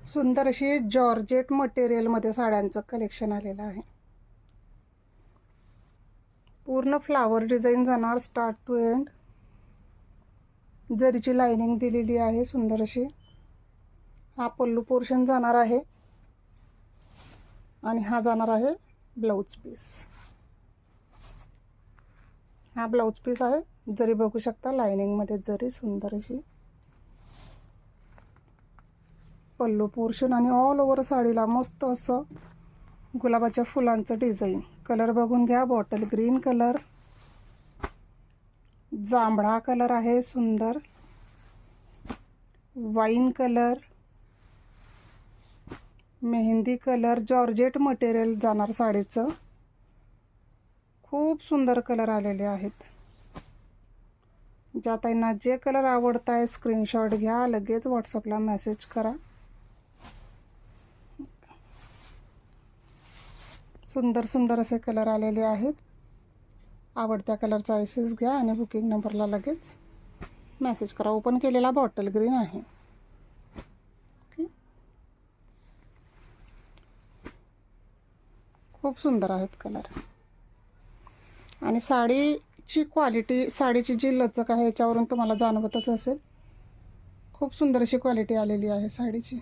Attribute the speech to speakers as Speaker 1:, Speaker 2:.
Speaker 1: सुंदर अशी जॉर्जेट मटेरियलमध्ये साड्यांचं कलेक्शन आलेलं आहे. पूर्ण फ्लावर डिझाईन जाणार स्टार्ट टू एंड. जरीची लाइनिंग दिलेली आहे सुंदर अशी. हा पल्लू पोर्शन जाणार आहे आणि हा जाणार आहे ब्लाउज पीस. हा ब्लाउज पीस आहे. जरी बघू शकता लाइनिंगमध्ये जरी सुंदर अशी पल्लू पोर्शन आणि ऑल ओव्हर साडीला मस्त असं गुलाबाच्या फुलांचं डिझाईन. कलर बघून घ्या. बॉटल ग्रीन कलर, जांभळा कलर आहे सुंदर, wine colour, mehndi colour. Georgette material जाणार साडीचं. खूप सुंदर कलर आलेले आहेत. ज्या ताईंना जे कलर आवडत आहे स्क्रीनशॉट घ्या, लगेच व्हॉट्सअपला मेसेज करा. सुंदर सुंदर असे कलर आलेले आहेत. आवडत्या कलरचा आयसेस घ्या आणि बुकिंग नंबरला लगेच मेसेज करा. ओपन केलेला बॉटल ग्रीन आहे. ओके, खूप सुंदर आहेत कलर. आणि साडीची क्वालिटी, साडीची जी लचक आहे याच्यावरून तुम्हाला जाणवतच असेल. खूप सुंदर अशी क्वालिटी आलेली आहे साडीची.